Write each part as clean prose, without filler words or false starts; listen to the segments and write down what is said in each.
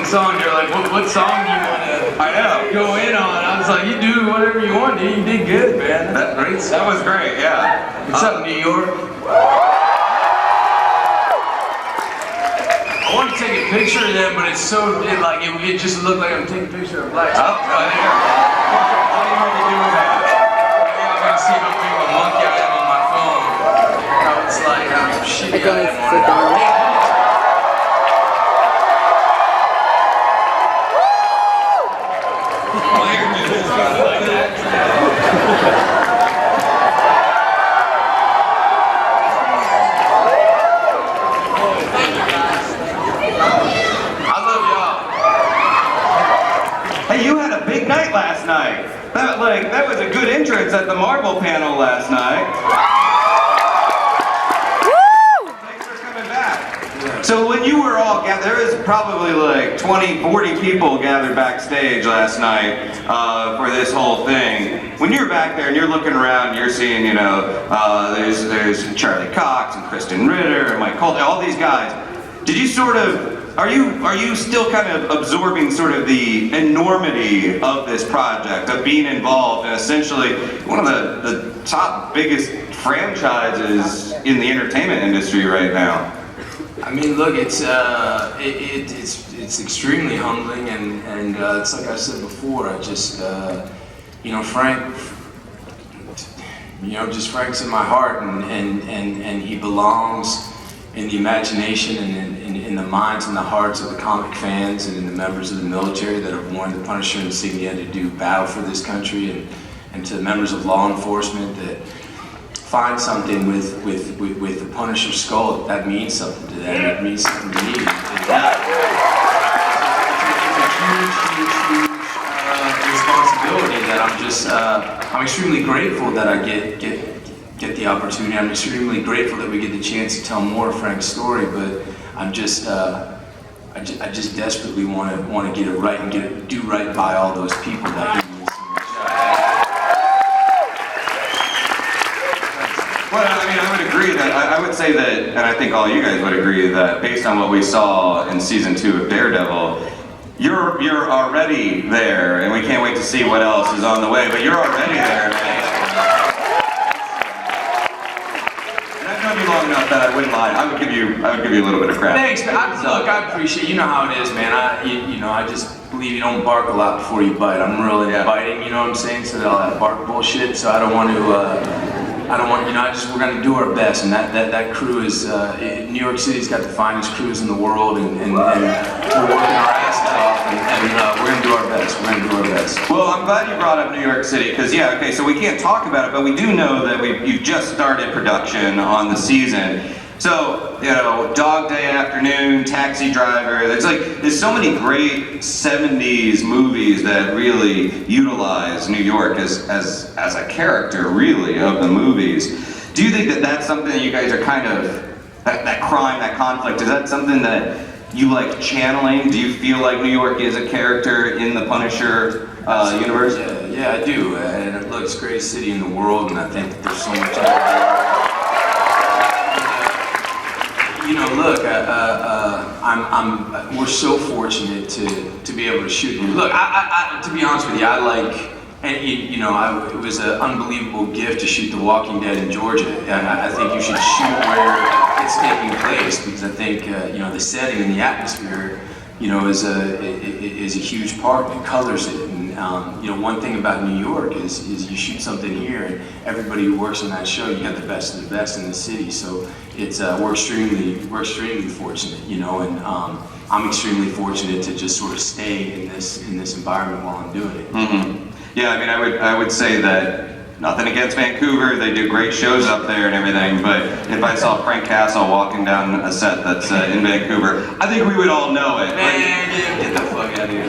song. You're like, what song do you want to go in on? I was like, you do whatever you want, dude. You did good, man. That's great. That was great, yeah. What's up, New York? I want to take a picture of them, but it's so, it just looked like I'm taking a picture of Black. Oh, there. What do you want to do with that? I'm going to see if I can make a monkey out of him on my phone. How it's like, how shitty I am on it. Hey, you had a big night last night. That was a good entrance at the Marvel panel last night. Woo! Thanks for coming back. So when you were all gathered, there was probably like 20, 40 people gathered backstage last night for this whole thing. When you're back there and you're looking around, you're seeing, there's Charlie Cox and Kristen Ritter and Mike Colt, all these guys. Did you sort of, are you still kind of absorbing sort of the enormity of this project, of being involved in essentially one of the top biggest franchises in the entertainment industry right now? I mean, look, it's extremely humbling, and it's like I said before. I just, Frank, just Frank's in my heart, and he belongs in the imagination and in the minds and the hearts of the comic fans and in the members of the military that have worn the Punisher insignia to do battle for this country, and to the members of law enforcement that find something with the Punisher skull that means something to them. It means something to me. It's a huge responsibility that I'm extremely grateful that I get the opportunity. I'm extremely grateful that we get the chance to tell more of Frank's story, but I'm just I just desperately want to get it right and do right by all those people that give me so much. Well, I mean, I would agree that, I would say that, and I think all you guys would agree that based on what we saw in season 2 of Daredevil, you're already there, and we can't wait to see what else is on the way, but you're already there, man. Long enough that I wouldn't lie. I would give you a little bit of crap. Thanks, man. Look, I appreciate. You know how it is, man. I just believe you don't bark a lot before you bite. I'm really biting. You know what I'm saying? So all that bark bullshit. So I don't want to. We're gonna do our best, and that crew is. New York City's got the finest crews in the world, and we're working our ass off, and we're gonna do our best. We're gonna do our best. Well, I'm glad you brought up New York City, because so we can't talk about it, but we do know that you've just started production on the season. So, Dog Day Afternoon, Taxi Driver, there's so many great 70s movies that really utilize New York as a character, really, of the movies. Do you think that that's something that you guys are kind of, that crime, that conflict, is that something that you like channeling? Do you feel like New York is a character in the Punisher universe? Yeah, I do. And look, it's the greatest city in the world, and I think that there's so much look, we're so fortunate to be able to shoot. Look, to be honest with you, it was an unbelievable gift to shoot The Walking Dead in Georgia. And I think you should shoot where it's taking place, because I think the setting and the atmosphere, is a huge part, and it colors it. And one thing about New York is you shoot something here, and everybody who works on that show, you got the best of the best in the city. So it's we're extremely fortunate, and I'm extremely fortunate to just sort of stay in this environment while I'm doing it. Mm-hmm. Yeah, I mean, I would say that. Nothing against Vancouver, they do great shows up there and everything, but if I saw Frank Castle walking down a set that's in Vancouver, I think we would all know it. Man, get the fuck out of here.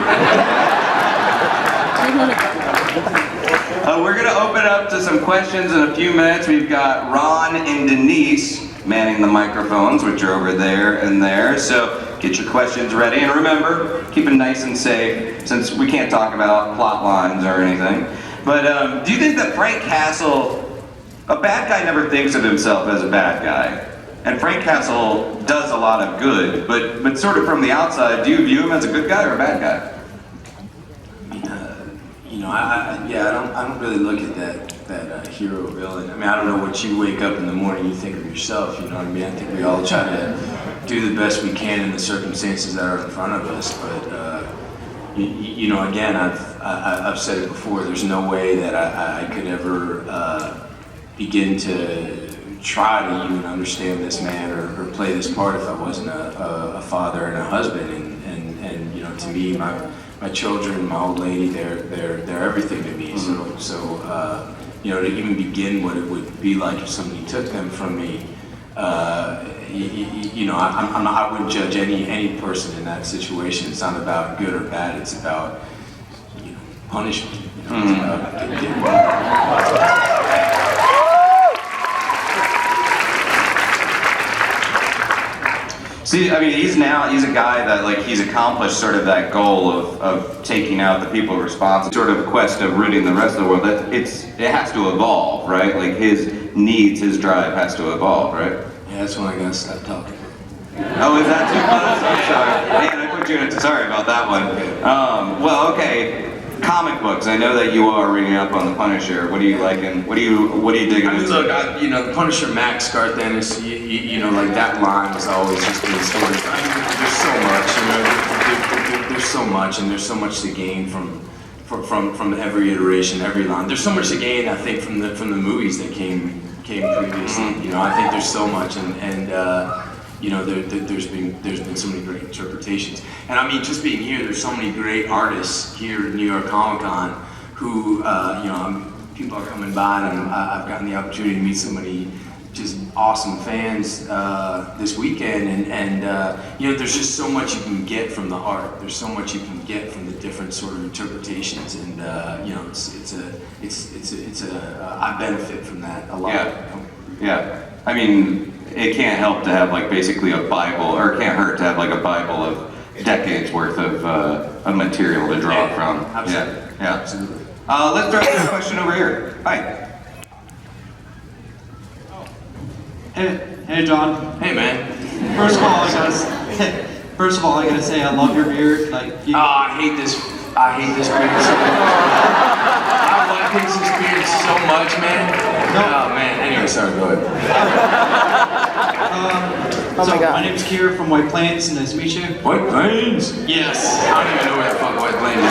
We're going to open up to some questions in a few minutes. We've got Ron and Denise manning the microphones, which are over there and there, so get your questions ready. And remember, keep it nice and safe, since we can't talk about plot lines or anything. But do you think that Frank Castle, a bad guy never thinks of himself as a bad guy, And Frank Castle does a lot of good, but sort of from the outside, do you view him as a good guy or a bad guy? You know, I don't really look at that hero villain. I mean, I don't know what you wake up in the morning, you think of yourself, you know what I mean? I think we all try to do the best we can in the circumstances that are in front of us, but you know, again, I've said it before, there's no way that I could ever begin to try to even understand this man or play this part if I wasn't a father and a husband, and you know, to me, my children, my old lady, they're everything to me. So you know, to even begin what it would be like if somebody took them from me, you know, I wouldn't judge any person in that situation. It's not about good or bad. It's about, you know, punishment. You know, it's about getting See, I mean, he's a guy that, like, he's accomplished sort of that goal of taking out the people responsible, sort of a quest of ridding the rest of the world. It has to evolve, right? Like, his needs, his drive has to evolve, right? Yeah, that's when I gotta stop talking. Oh, is that too close? I'm sorry. Man, I put you in. Sorry about that one. Well, okay. Comic books. I know that you are reading up on the Punisher. What are you liking? What do you digging? I mean, look, you know, the Punisher Max, Garth Ennis, you know, like that line has always just been sort of. I mean, there's so much, you know, there's so much, and there's so much to gain from every iteration, every line. There's so much to gain, I think, from the movies that came previously. You know, I think there's so much, and you know, there's been so many great interpretations. And I mean, just being here, there's so many great artists here at New York Comic Con who, you know, people are coming by, and I've gotten the opportunity to meet so many just awesome fans this weekend, and you know, there's just so much you can get from the art. There's so much you can get from the different sort of interpretations, and you know, I benefit from that a lot. Yeah. I mean, it can't help to have, like, basically a Bible, or it can't hurt to have, like, a Bible of decades worth of material to draw from. Absolutely. Yeah. Absolutely. Let's throw a question over here. Hi. Hey, John. Hey, man. First of all, I gotta say I love your beard. Like, I hate this beard so much. I like this beard so much, man. Oh man. Anyway, sorry. Go ahead. My name's Kier from White Plains. Nice to meet you. White Plains? Yes. I don't even know where the fuck White Plains is.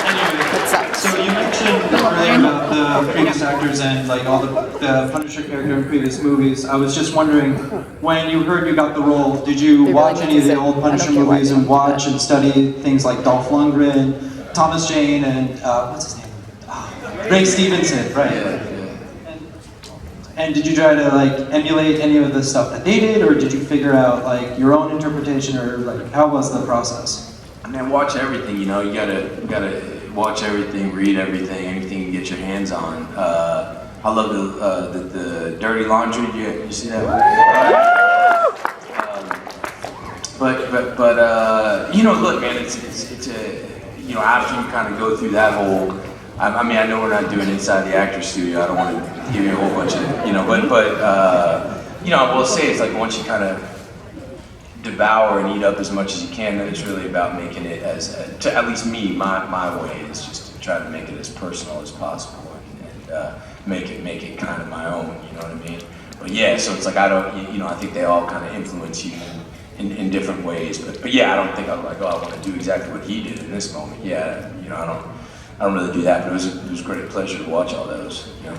Anyway, so you mentioned earlier about the previous actors and like all the Punisher character in previous movies. I was just wondering, when you heard you got the role, did you watch any of the old Punisher movies and watch and study things like Dolph Lundgren, Thomas Jane, and what's his name? Ray Stevenson, right? And did you try to like emulate any of the stuff that they did, or did you figure out like your own interpretation, or like how was the process? I mean, watch everything. You know, you gotta watch everything, read everything, anything you get your hands on. I love the Dirty Laundry. You see that? But you know, look, man, it's a, you know, after you kind of go through that whole. I mean, I know we're not doing inside the actor's studio. I don't want to give you a whole bunch of, you know, but you know, I will say it's like once you kind of devour and eat up as much as you can, then it's really about making it to at least me, my way is just to try to make it as personal as possible and make it kind of my own. You know what I mean? But yeah, so it's like you know, I think they all kind of influence you in different ways. But yeah, I don't think I'm like, oh, I want to do exactly what he did in this moment. Yeah, you know, I don't really do that, but it was a great pleasure to watch all those. You know.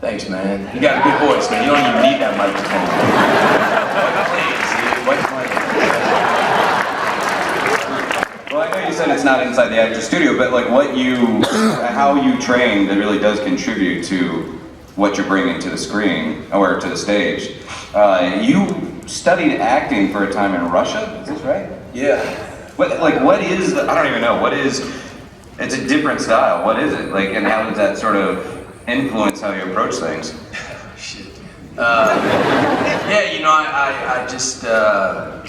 Thanks, man. You got a good voice, man. You don't even need that microphone. Well, I know you said it's not inside the actor's studio, but like how you trained, that really does contribute to what you're bringing to the screen or to the stage. You studied acting for a time in Russia, is this right? Yeah. What is I don't even know. What is? It's a different style. What is it? Like, and how does that sort of influence how you approach things? Shit. Yeah, you know, I just I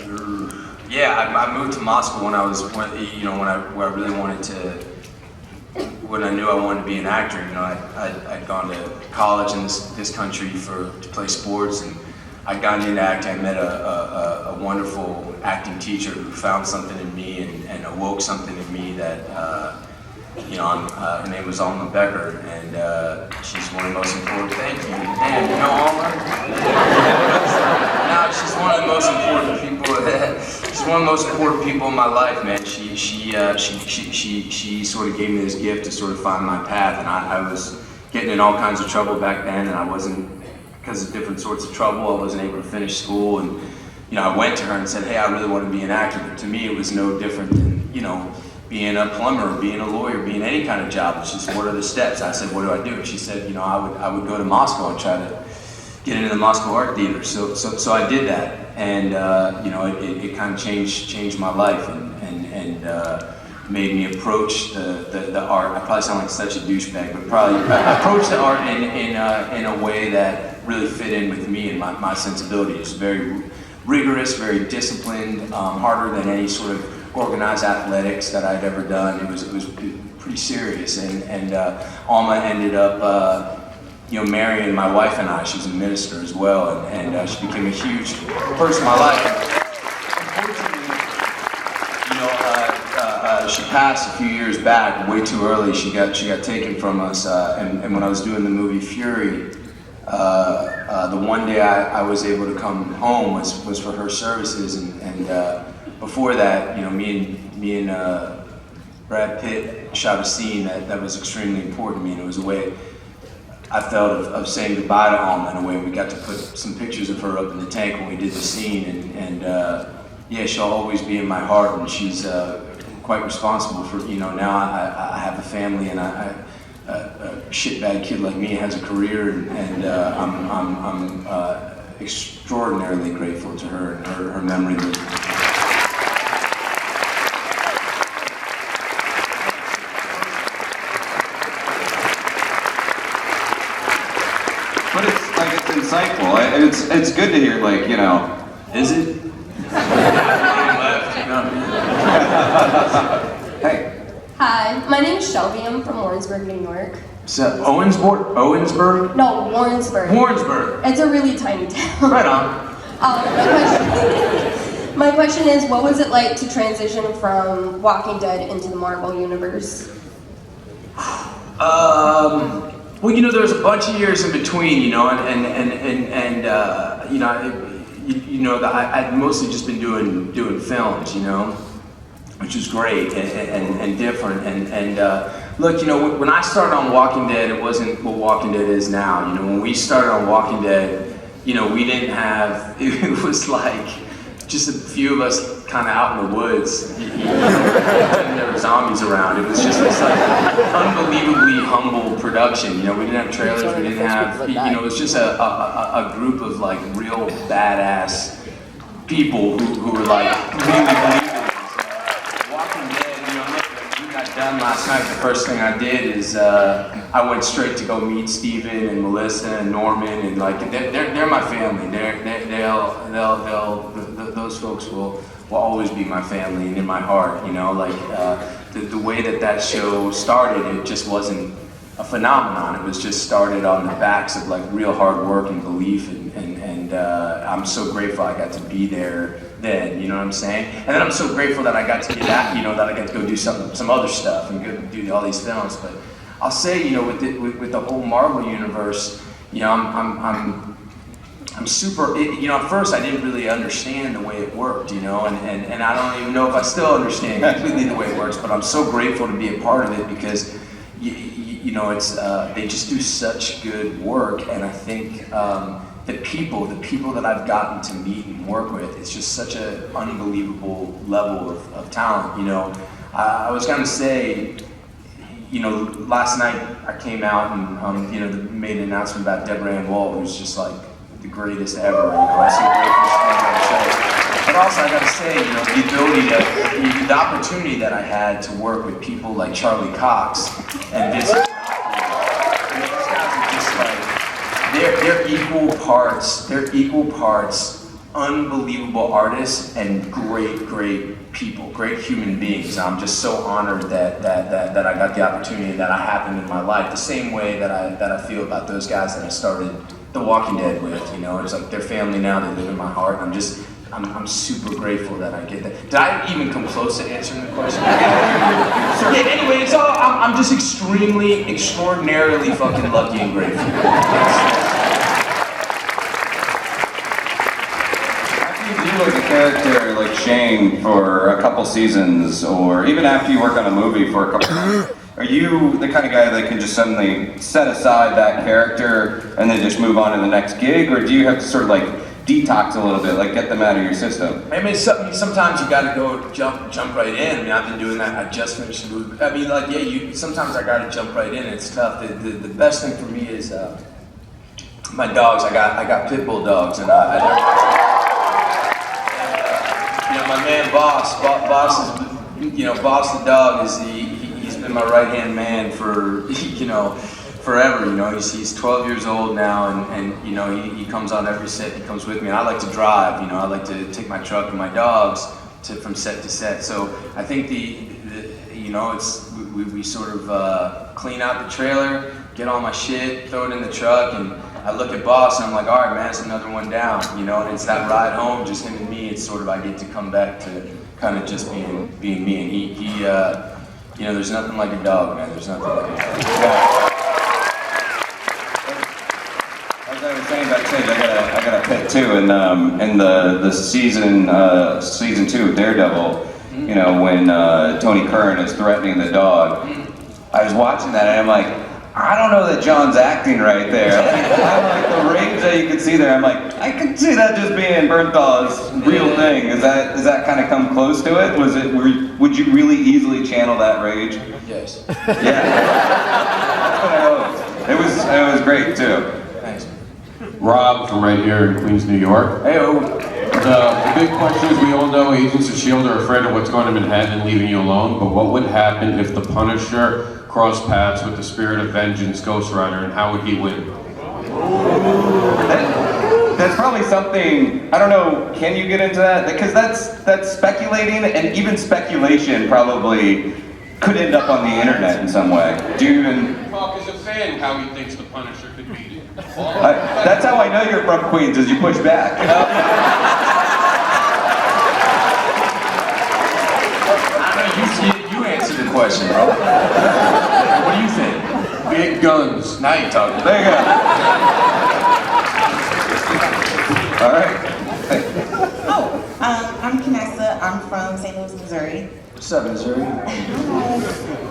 moved to Moscow when I really wanted to when I knew I wanted to be an actor, you know, I'd gone to college in this country to play sports, and I'd gotten into acting. I met a wonderful acting teacher who found something in me and awoke something in me that, you know, her name was Alma Becker, and she's one of the most important, thank you, man, you know Alma? No, she's one of the most important people, she's one of the most important people in my life, man. She sort of gave me this gift to sort of find my path, and I was getting in all kinds of trouble back then, and I wasn't, because of different sorts of trouble, I wasn't able to finish school, and, you know, I went to her and said, hey, I really want to be an actor, but to me it was no different than, you know, being a plumber, being a lawyer, being any kind of job. It's just, what are the steps? I said, what do I do? And she said, you know, I would go to Moscow and try to get into the Moscow Art Theater. So I did that, and you know, it kind of changed my life, and made me approach the art. I probably sound like such a douchebag, but probably approach the art in a way that really fit in with me and my sensibilities. Very rigorous, very disciplined, harder than any sort of organized athletics that I'd ever done. It was pretty serious, and Alma ended up you know, marrying my wife and I. She's a minister as well, and she became a huge person in my life. Unfortunately, you know, she passed a few years back, way too early. She got taken from us, and when I was doing the movie Fury, the one day I was able to come home was for her services, and before that, you know, me and Brad Pitt shot a scene that was extremely important to me, and it was a way I felt of saying goodbye to Alma in a way. We got to put some pictures of her up in the tank when we did the scene, and yeah, she'll always be in my heart, and she's quite responsible for, you know, now I have a family, and a shitbag kid like me has a career, and I'm extraordinarily grateful to her and her memory. But it's like, it's insightful. It's good to hear, like, you know. Is it? Hey. Hi, my name is Shelby. I'm from Warrensburg, New York. So Owensburg? No, Warrensburg. Warrensburg. It's a really tiny town. Right on. My question is, what was it like to transition from Walking Dead into the Marvel Universe? Well, you know, there was a bunch of years in between, you know, and you know, I'd mostly just been doing films, you know, which was great and different. And look, you know, when I started on Walking Dead, it wasn't what Walking Dead is now. You know, when we started on Walking Dead, you know, we didn't have. It was like just a few of us kind of out in the woods, and there were zombies around. It was just this like unbelievably humble production. You know, we didn't have trailers, we didn't have, you know, it was just a group of like real badass people who were like really believing it. Walking Dead, you know, look, when we got done last night, the first thing I did is I went straight to go meet Steven and Melissa and Norman, and like they're my family. Those folks will always be my family and in my heart, you know, like the way that show started, it just wasn't a phenomenon. It was just started on the backs of like real hard work and belief, and I'm so grateful I got to be there then, you know what I'm saying? And then I'm so grateful that I got to get out, you know, that I got to go do some other stuff and go do all these films. But I'll say, you know, with the whole Marvel universe, you know, I'm super, you know, at first I didn't really understand the way it worked, you know, and I don't even know if I still understand completely the way it works, but I'm so grateful to be a part of it because, you know, it's, they just do such good work, and I think the people that I've gotten to meet and work with, it's just such an unbelievable level of talent, you know. I was gonna say, you know, last night I came out and, you know, made an announcement about Deborah Ann Woll, who's just like, the greatest ever, you know, I'm so grateful for that show. But also I gotta say, you know, the opportunity that I had to work with people like Charlie Cox and Vince, these guys are just like, they're equal parts unbelievable artists and great people, great human beings. I'm just so honored that I got the opportunity, that I happened in my life, the same way that I feel about those guys that I started The Walking Dead with. You know, it's like they're family now. They live in my heart. I'm super grateful that I get that. Did I even come close to answering the question? Yeah, anyway, it's all, I'm just extraordinarily fucking lucky and grateful. After you do like a character like Shane for a couple seasons, or even after you work on a movie for a couple months, are you the kind of guy that can just suddenly set aside that character and then just move on to the next gig, or do you have to sort of like detox a little bit, like get them out of your system? I mean, sometimes you gotta go jump right in. I mean, I've been doing that. I just finished a movie. I mean, like, yeah, sometimes I gotta jump right in. It's tough. The best thing for me is my dogs. I got pit bull dogs, and you know, my man Boss is, Boss the dog is he's been my right hand man for forever. You know, he's 12 years old now, and you know, he comes on every set. He comes with me, and I like to drive. You know, I like to take my truck and my dogs from set to set. So I think we sort of clean out the trailer, get all my shit, throw it in the truck, and I look at Boss and I'm like, all right, man, it's another one down. You know, and it's that ride home, just him and me. It's sort of, I get to come back to kind of just being me, and he you know, there's nothing like a dog, man. There's nothing like a dog. Yeah. As I was saying backstage, I got a pet too, and in the season 2 of Daredevil, you know, when Tony Curran is threatening the dog, I was watching that and I'm like, I don't know that John's acting right there. I'm like the rage that you could see there. I'm like, I could see that just being Bernthal's real thing. Is that kind of come close to it? Would you really easily channel that rage? Yes. Yeah. That's what I hoped. It was great too. Thanks. Rob from right here in Queens, New York. Hey-o. The big question is, we all know agents of S.H.I.E.L.D. are afraid of what's going to Manhattan and leaving you alone, but what would happen if the Punisher crossed paths with the Spirit of Vengeance, Ghost Rider, and how would he win? That's probably something, I don't know, can you get into that? Because that's speculating, and even speculation probably could end up on the internet in some way. Do you even... Talk as a fan how he thinks the Punisher could beat it. That's how I know you're from Queens, is you push back. You answer the question, bro. What do you think? Big guns. Now you're talking. There you go. All right. I'm Vanessa. I'm from St. Louis, Missouri. What's up, Missouri?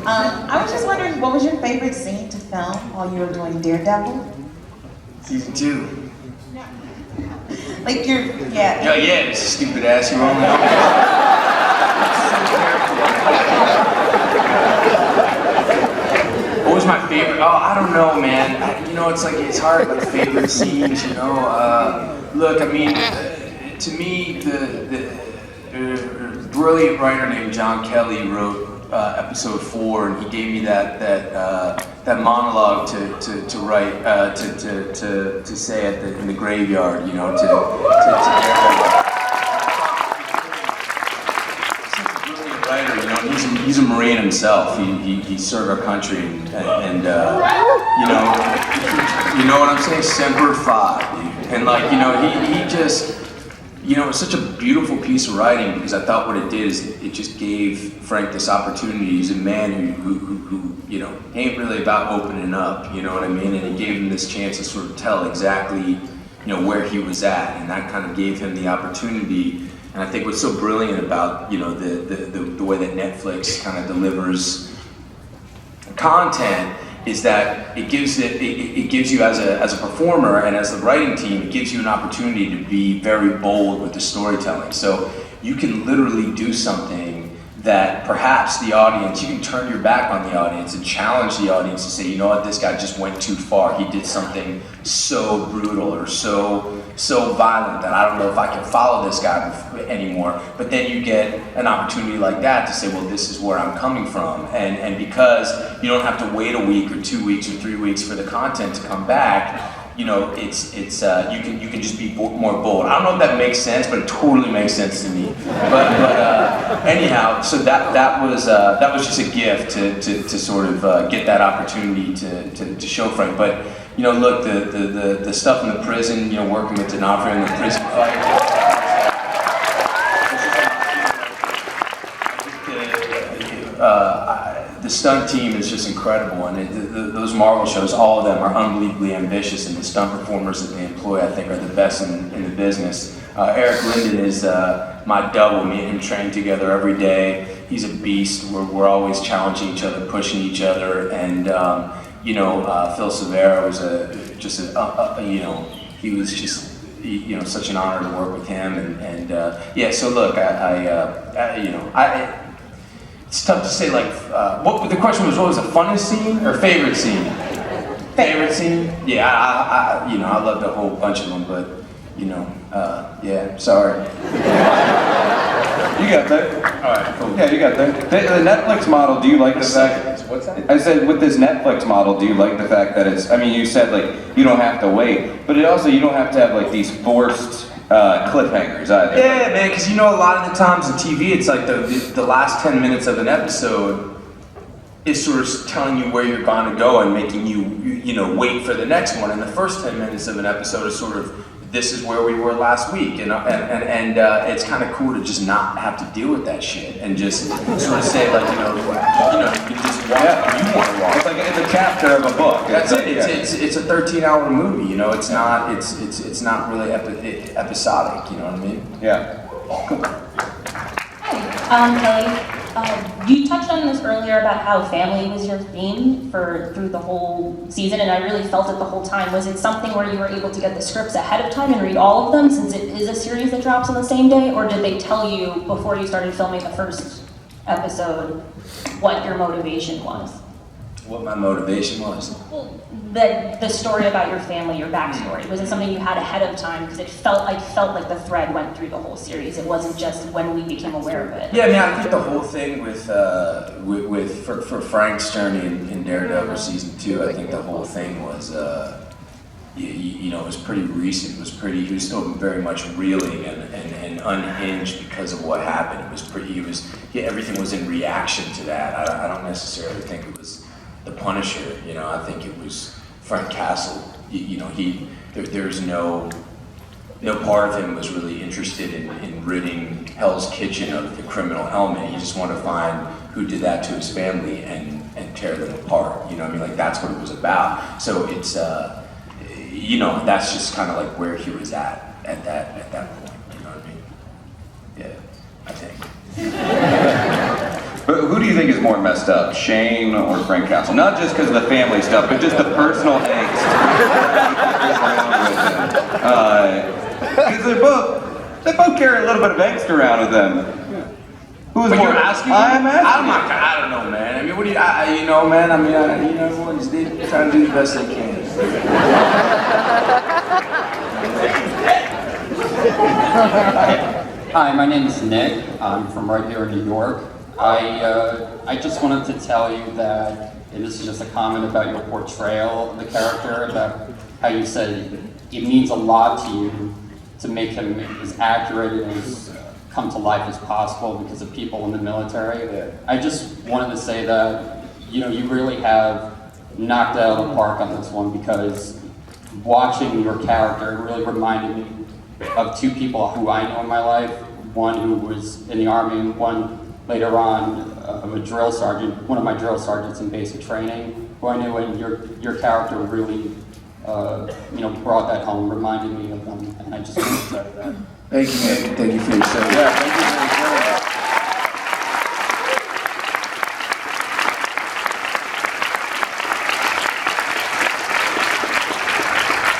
I was just wondering, what was your favorite scene to film while you were doing Daredevil? Season 2. Like Yeah, it's a stupid ass you only. What was my favorite? Oh, I don't know, man. You know, it's hard, like favorite scenes. You know, look, I mean, to me, the brilliant writer named John Kelly wrote episode 4, and he gave me that monologue to write to say in the graveyard. You know, to writer, you know, he's a Marine himself. He served our country, and you know what I'm saying? Semper Fi, dude. And like, you know, he just, you know, it was such a beautiful piece of writing, because I thought what it did is it just gave Frank this opportunity. He's a man who you know, ain't really about opening up, you know what I mean? And it gave him this chance to sort of tell exactly, you know, where he was at, and that kind of gave him the opportunity. And I think what's so brilliant about, you know, the way that Netflix kind of delivers content is that it gives you as a performer and as the writing team, it gives you an opportunity to be very bold with the storytelling. So you can literally do something that perhaps the audience, you can turn your back on the audience and challenge the audience to say, you know what, this guy just went too far. He did something so brutal or so violent that I don't know if I can follow this guy anymore. But then you get an opportunity like that to say, well, this is where I'm coming from. And because you don't have to wait a week or 2 weeks or 3 weeks for the content to come back, it's you can just be more bold. I don't know if that makes sense, but it totally makes sense to me. But anyhow, so that was just a gift to sort of get that opportunity to show Frank. But look, the stuff in the prison, working with D'Onofrio in the prison fight. The stunt team is just incredible, and those Marvel shows, all of them are unbelievably ambitious, and the stunt performers that they employ, I think, are the best in the business. Eric Linden is my double. Me and him train together every day. He's a beast. We're always challenging each other, pushing each other, and Phil Severa was he was just such an honor to work with him, and yeah. So look, it's tough to say, like, what the question was, what was the funnest scene or favorite scene? Favorite scene? Yeah, I loved a whole bunch of them, but, yeah, sorry. You got that. All right, cool. Yeah, you got that. The Netflix model, do you like the fact... What's that? I said, with this Netflix model, do you like the fact that it's... I mean, you said, like, you don't have to wait, but you don't have to have, like, these forced cliffhangers either. Yeah, man, because a lot of the times in TV, it's like the last 10 minutes of an episode is sort of telling you where you're going to go and making you wait for the next one. And the first 10 minutes of an episode is sort of, this is where we were last week, and it's kind of cool to just not have to deal with that shit and just sort of say, like, you can just watch what you want to watch. It's like it's a chapter of a book. That's it. It's a 13-hour movie. It's not really episodic. You know what I mean? Yeah. Cool. Kelly, you touched on this earlier about how family was your theme through the whole season, and I really felt it the whole time. Was it something where you were able to get the scripts ahead of time and read all of them, since it is a series that drops on the same day, or did they tell you before you started filming the first episode what your motivation was? What my motivation was? Well, the story about your family, your backstory, was it something you had ahead of time? Because I felt like the thread went through the whole series. It wasn't just when we became aware of it. Yeah, I think the whole thing for Frank's journey in Daredevil season 2, I think the whole thing was, it was pretty recent. He was still very much reeling and unhinged because of what happened. Everything was in reaction to that. I don't necessarily think it was the Punisher. I think it was Frank Castle. There's no part of him was really interested in ridding Hell's Kitchen of the criminal element. He just wanted to find who did that to his family and tear them apart. Like, that's what it was about. So it's that's just kind of like where he was at that point. You know what I mean? Yeah, I think. But who do you think is more messed up, Shane or Frank Castle? Not just because of the family stuff, but just the personal angst. Because they both carry a little bit of angst around with them. Who's But more? you're asking me? I'm asking. I don't know, man. I mean, what do you, man? I mean, everyone's trying to do the best they can. Hi, my name is Nick. I'm from right here in New York. I just wanted to tell you that, and this is just a comment about your portrayal of the character, about how you said it means a lot to you to make him as accurate and as come to life as possible because of people in the military. Yeah. I just wanted to say that, you really have knocked it out of the park on this one, because watching your character really reminded me of two people who I know in my life. One who was in the Army, and one later on a drill sergeant, one of my drill sergeants in basic training, who I knew, and your character really brought that home, reminded me of them, and I just wanted to say that. Thank you, Nick. Thank you for your show. Yeah, thank you for sharing that.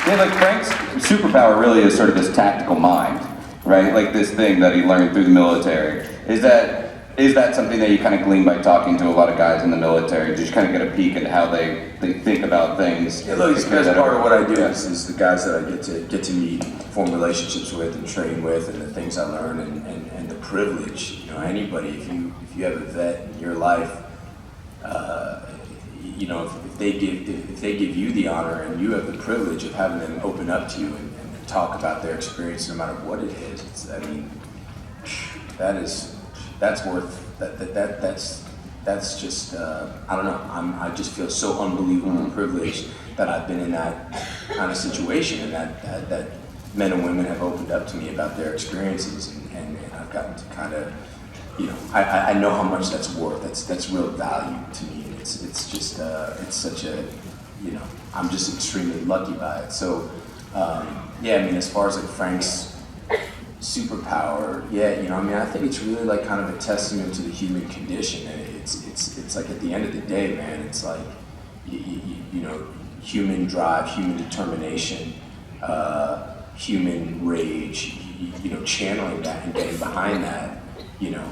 Yeah, like Frank's superpower really is sort of this tactical mind, right? Like this thing that he learned through the military. Is that something that you kind of glean by talking to a lot of guys in the military? Did you kind of get a peek into how they think about things? Yeah, look, it's part of what I do is the guys that I get to meet, form relationships with, and train with, and the things I learn, and the privilege. Anybody, if you have a vet in your life, you know, if they give you the honor and you have the privilege of having them open up to you and talk about their experience, no matter what it is, I mean, that's just I don't know. I just feel so unbelievably privileged that I've been in that kind of situation, and that men and women have opened up to me about their experiences, and I've gotten to kind of, you know, I know how much that's worth. That's real value to me. It's just it's such a, you know, I'm just extremely lucky by it. So yeah, I mean, as far as like Frank's superpower, yeah, you know, I mean, I think it's really like kind of a testament to the human condition. And it's like at the end of the day, man, it's like you know, human drive, human determination, human rage, you know, channeling that and getting behind that, you know,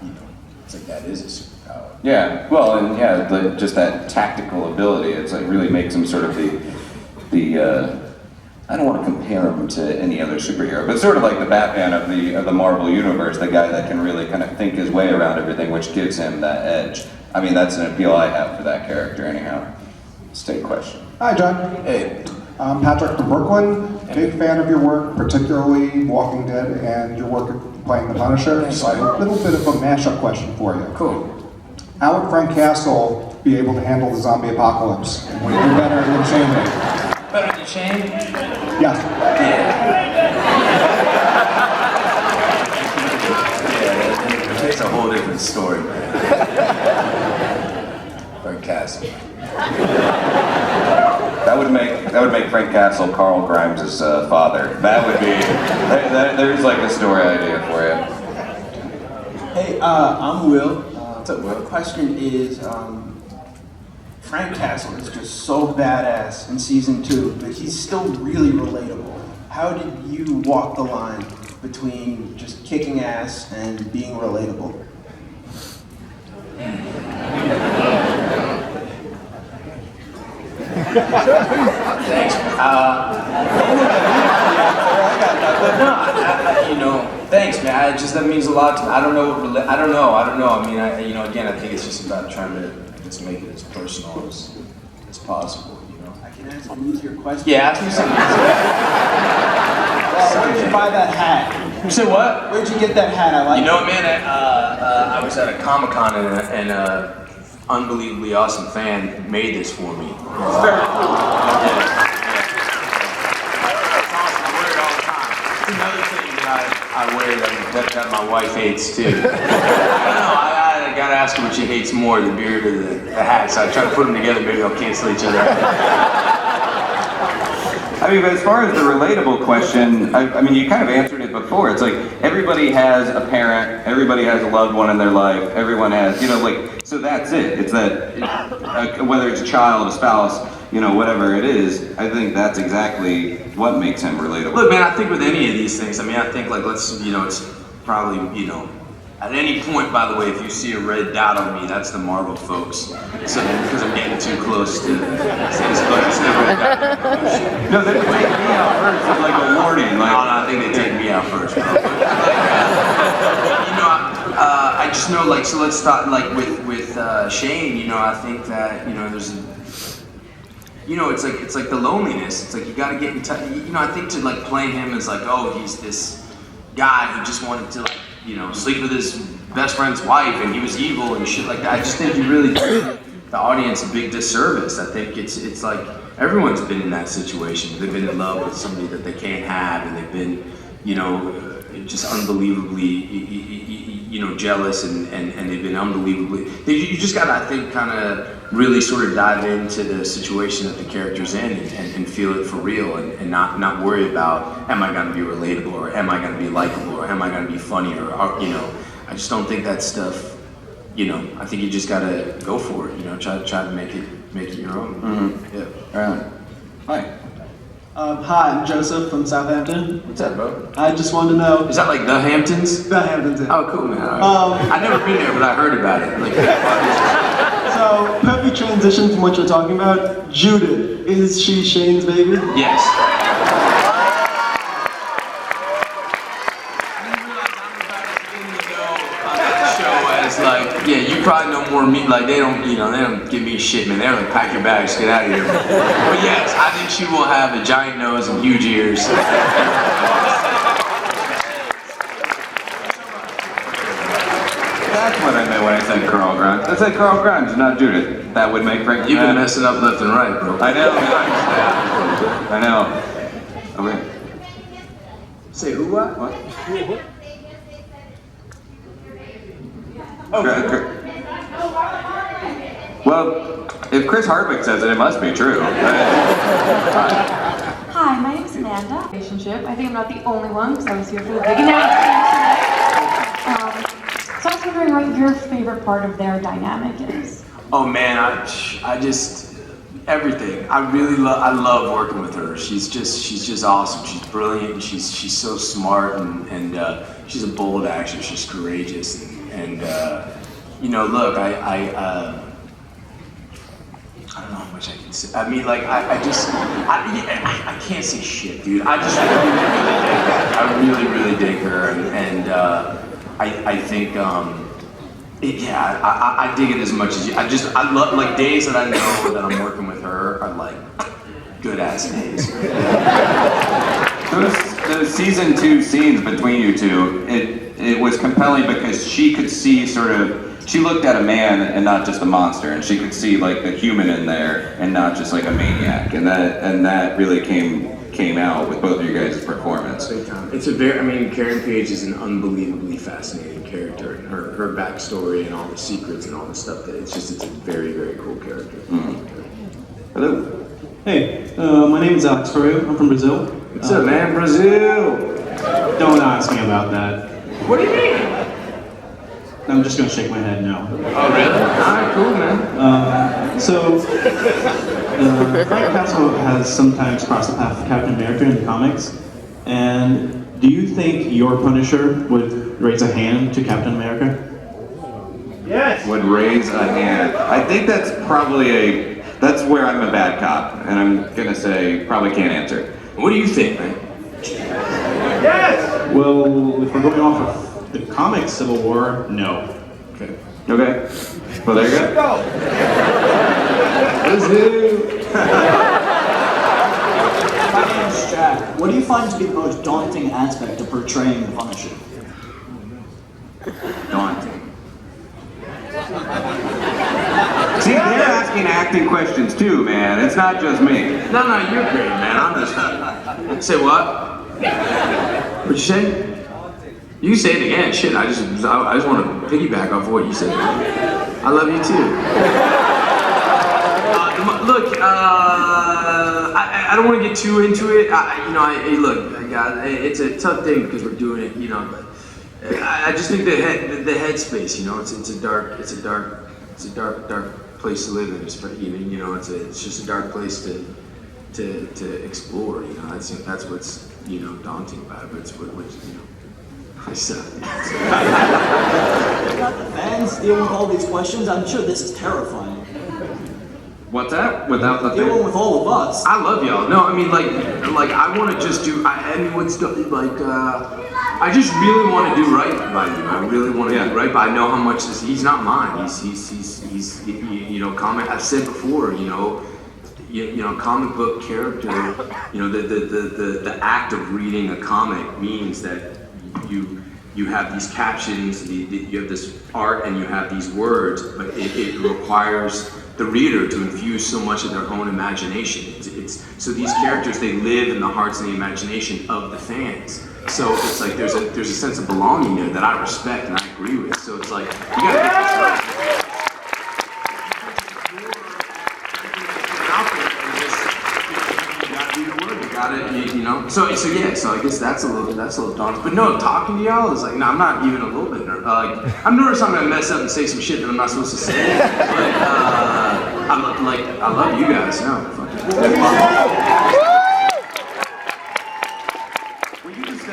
you know, it's like that is a superpower. Yeah, well, and yeah, just that tactical ability, it's like really makes him sort of the I don't want to compare him to any other superhero, but sort of like the Batman of the Marvel Universe, the guy that can really kind of think his way around everything, which gives him that edge. I mean, that's an appeal I have for that character anyhow. State question. Hi, John. Hey. I'm Patrick from Brooklyn. Big fan of your work, particularly Walking Dead and your work playing the Punisher. So I have a little bit of a mashup question for you. Cool. How would Frank Castle be able to handle the zombie apocalypse? Would he do better than Shane? Better than Shane? Yes. Yeah, it's a whole different story, man. Frank Castle. That would make Frank Castle Carl Grimes' father. That would be, there's like a story idea for you. Hey, I'm Will. What's up, Will? The question is, Frank Castle is just so badass in season 2, but he's still really relatable. How did you walk the line between just kicking ass and being relatable? Thanks. You know, thanks, man. That means a lot to me. I don't know. I don't know. I mean, you know, again, I think it's just about trying to make it as personal as possible. You know. I can ask an easier question. Yeah, ask me something. Where'd you buy that hat? You said what? Where'd you get that hat? I like. You know, man. I was at a Comic-Con and unbelievably awesome fan made this for me. It's very cool. Yeah. It's awesome. I wear it all the time. It's another thing that I wear that my wife hates too. I don't know. I gotta ask her what she hates more, the beard or the hat. So I try to put them together. Maybe they'll cancel each other out. I mean, but as far as the relatable question, I mean, you kind of answered it before. It's like everybody has a parent, everybody has a loved one in their life, everyone has, you know, like, so that's it. It's that, whether it's a child, a spouse, you know, whatever it is, I think that's exactly what makes him relatable. Look, man, I think with any of these things, I mean, I think, like, you know, it's probably, you know, at any point, by the way, if you see a red dot on me, that's the Marvel folks. So, because I'm getting too close to this, but it's the red dot. No, they take me out first as like a warning. Like, No, I think they take me out first, bro. You know, I just know, like, so let's start, like, with Shane, you know, I think that, you know, there's, you know, it's like the loneliness. It's like you gotta get in touch, you know, I think to, like, play him as, like, oh, he's this guy who just wanted to, like, you know, sleep with his best friend's wife and he was evil and shit like that. I just think you really do the audience a big disservice. I think it's like everyone's been in that situation. They've been in love with somebody that they can't have, and they've been, you know, just unbelievably, you know, jealous, and they've been unbelievably. You just gotta, I think, kind of really sort of dive into the situation that the character's in and feel it for real, and not worry about, am I gonna be relatable, or am I gonna be likable, or am I gonna be funny, or you know, I just don't think that stuff. You know, I think you just gotta go for it. You know, try to make it your own. Mm-hmm. Yeah. Right. Hi. Hi, I'm Joseph from Southampton. What's up, bro? I just wanted to know. Is that like the Hamptons? The Hamptons. Yeah. Oh, cool, man. All right. I've never been there, but I heard about it. Like, So, perfect transition from what you're talking about. Judith, is she Shane's baby? yes. I didn't realize I'm about as in the know on that show as guys, like, yeah, you probably know more than me. Like, they don't give me shit, man. They're like, pack your bags, get out of here. But yes, I think she will have a giant nose and huge ears. That's what I meant when I said Carl Grimes. I said Carl Grimes, not Judith. That would make Frank. You've been messing up left and right, bro. I know. I know. Okay. Say who, what? What? Okay. Well, if Chris Hardwick says it, it must be true. Hi, my name is Amanda. Relationship. I think I'm not the only one because I was here for the big announcement today. So I was wondering what your favorite part of their dynamic is. Oh man, I just everything. I love working with her. She's just awesome. She's brilliant. And she's so smart and she's a bold actress. She's courageous and you know, look, I don't know how much I can say. I mean, like, I can't say shit, dude. I just really dig her, and I think, yeah, I dig it as much as you. I love, like, days that I know that I'm working with her are, like, good-ass days. Those season 2 scenes between you two, it was compelling because she could see she looked at a man and not just a monster, and she could see like the human in there and not just like a maniac, and that really came out with both of you guys' performance. It's Karen Page is an unbelievably fascinating character, and her backstory and all the secrets and all the stuff that it's a very, very cool character. Mm-hmm. Hello. Hey, my name is Alex Ferreira. I'm from Brazil. What's up, man? Brazil! Don't ask me about that. What do you mean? I'm just gonna shake my head no. Oh, really? Alright, cool, man. Frank Castle has sometimes crossed the path of Captain America in the comics. And do you think your Punisher would raise a hand to Captain America? Yes! Would raise a hand. I think that's probably that's where I'm a bad cop, and I'm gonna say probably can't answer. What do you think, man? Yes! Well, if we're going off of the comic Civil War, no. Okay. Okay. Well, there you go. My name's Jack. What do you find to be the most daunting aspect of portraying the Punisher? Daunting. See, they're asking acting questions too, man. It's not just me. No, you're great, man. I'm just... Say what? What'd you say? You can say it again. Shit, I just want to piggyback off of what you said. I love you too. Look, I don't want to get too into it. It's a tough thing because we're doing it, you know. But I just think the headspace, you know, it's a dark place to live in. It's just a dark place to explore. You know, I think that's what's daunting about it. But it's what you know. Without the fans dealing with all these questions, I'm sure this is terrifying. What's that? Without the dealing with all of us. I love y'all. No, I mean like I want to just do. I just really want to do right by you. I really want to do right by. I know how much he's not mine. He's comic. I've said before. Comic book character. The act of reading a comic means that you have these captions, you have this art, and you have these words, but it requires the reader to infuse so much of their own imagination. So these characters, they live in the hearts and the imagination of the fans. So it's like there's a sense of belonging there that I respect and I agree with. So it's like you gotta get this right. So I guess that's a little daunting. But no, talking to y'all is like, no, I'm not even a little bit nervous. I'm nervous I'm gonna mess up and say some shit that I'm not supposed to say. But I love you guys. No, fuck it. Well, you just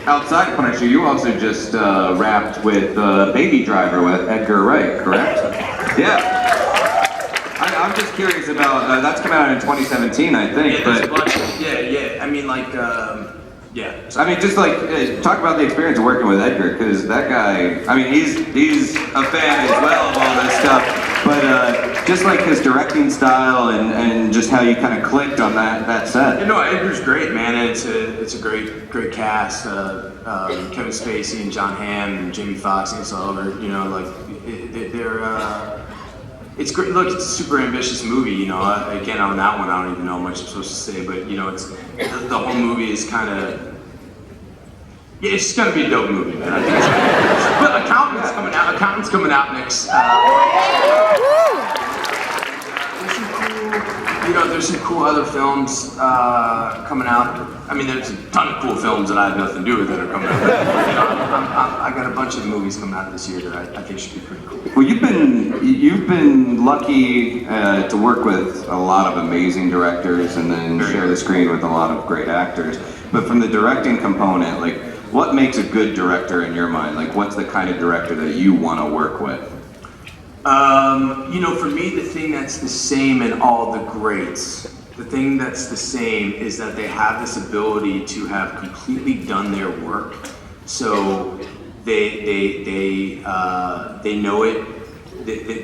outside Punisher, you also just rapped with Baby Driver with Edgar Wright, correct? Yeah. I'm just curious about that's come out in 2017, I think. Yeah, there's a bunch. Yeah. I mean, like, Yeah. I mean, just like, talk about the experience of working with Edgar, because that guy, I mean, he's a fan as well of all this stuff, but just like his directing style and just how you kind of clicked on that set. You know, Edgar's great, man. It's a great cast. Kevin Spacey and John Hamm and Jamie Foxx and Sullivan. You know, like they're. It's great. Look, it's a super ambitious movie. You know, again on that one, I don't even know much I'm supposed to say, but you know, it's the whole movie is kind of. Yeah, it's just gonna be a dope movie, man. I think it's gonna be. But Accountant's coming out. Accountant's coming out next. There's some cool other films coming out. I mean, there's a ton of cool films that I have nothing to do with that are coming out. I got a bunch of movies coming out this year that I think should be pretty cool. Well, you've been lucky to work with a lot of amazing directors and then share the screen with a lot of great actors. But from the directing component, like, what makes a good director in your mind? Like, what's the kind of director that you want to work with? You know, for me, the thing that's the same in all the greats, the thing that's the same is that they have this ability to have completely done their work. So they know it.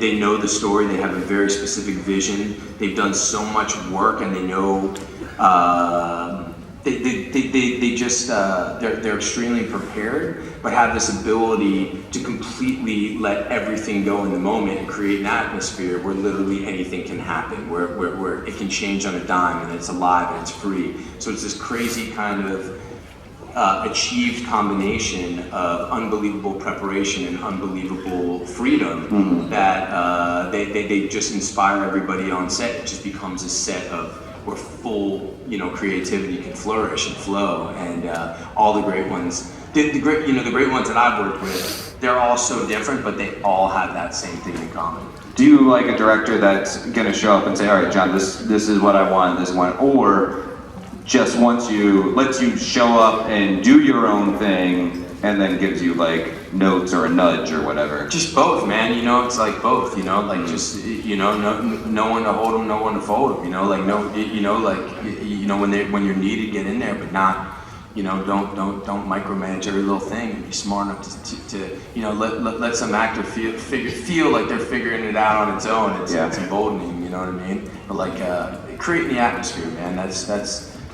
They know the story. They have a very specific vision. They've done so much work, and they know. They're extremely prepared, but have this ability to completely let everything go in the moment and create an atmosphere where literally anything can happen, where it can change on a dime and it's alive and it's free. So it's this crazy kind of achieved combination of unbelievable preparation and unbelievable freedom that they just inspire everybody on set. It just becomes a set of where full, you know, creativity can flourish and flow, and all the great ones, the great ones that I've worked with, they're all so different, but they all have that same thing in common. Do you like a director that's gonna show up and say, all right, John, this is what I want, this one, or just lets you show up and do your own thing and then gives you like notes or a nudge or whatever? Just both, man. You know, it's like both. You know, like just no one to hold them, no one to fold them. You know, like when you're needed, get in there, but not. You know, don't micromanage every little thing. And be smart enough to let some actor feel like they're figuring it out on its own. It's emboldening. You know what I mean? But like creating the atmosphere, man.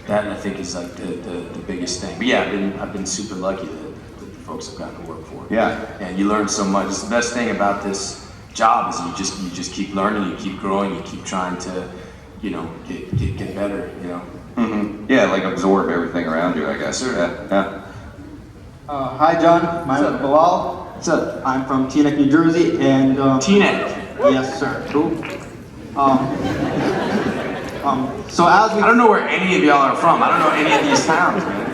That I think is like the biggest thing. But yeah, I've been super lucky that the folks have gotten to work for. Yeah. And you learn so much. It's the best thing about this job is you just keep learning, you keep growing, you keep trying to, get better. You know. Mm-hmm. Yeah, like absorb everything around you, I guess. Sure. Yeah. Hi, John. My name is Bilal. What's up? I'm from Teaneck, New Jersey, and Teaneck. Yes, sir. Cool. So as we I don't know where any of y'all are from. I don't know any of these towns, man.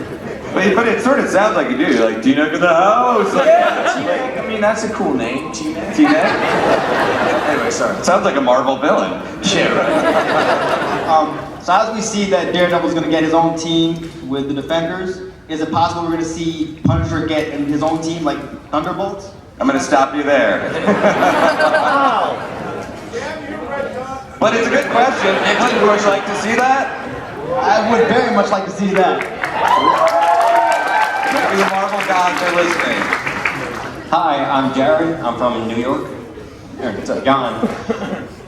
But it sort of sounds like you do. You're like, Teaneck of the house. Like, yeah, Teaneck. I mean, that's a cool name, Teaneck. Anyway, sorry. Sounds like a Marvel villain. Yeah, right. So as we see that Daredevil's going to get his own team with the Defenders, is it possible we're going to see Punisher get in his own team like Thunderbolts? I'm going to stop you there. But it's a good question. Would you like to see that? I would very much like to see that. Maybe the Marvel gods are listening. Hi, I'm Jared. I'm from New York. John,